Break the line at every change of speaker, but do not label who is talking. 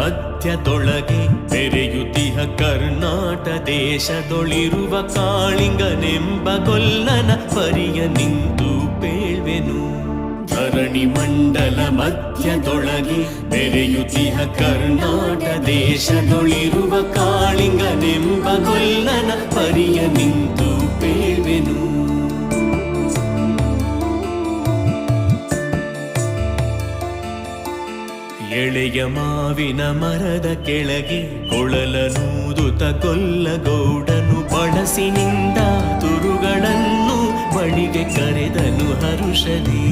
ಮಧ್ಯದೊಳಗೆ ಬೆರೆಯುತಿಹ ಕರ್ನಾಟ ದೇಶದೊಳಿರುವ ಕಾಳಿಂಗನೆಂಬ ಗೊಲ್ಲನ ಪರಿಯ ನಿಂತು ಪೇಳ್ವೆನು. ಧರಣಿ ಮಂಡಲ ಮಧ್ಯದೊಳಗೆ ಬೆರೆಯುತಿಹ ಕರ್ನಾಟ ದೇಶದೊಳಿರುವ ಕಾಳಿಂಗನೆಂಬ ಗೊಲ್ಲನ ಪರಿಯ ನಿಂತು ಪೇಳ್ವೆನು. ಎಳೆಯ ಮಾವಿನ ಮರದ ಕೆಳಗೆ ಕೊಳಲನೂದುತ ಗೊಲ್ಲಗೌಡನು ಬಳಸಿನಿಂದ ತುರುಗಳನ್ನು ಬಳಿಗೆ ಕರೆದನು ಹರುಷದಿ.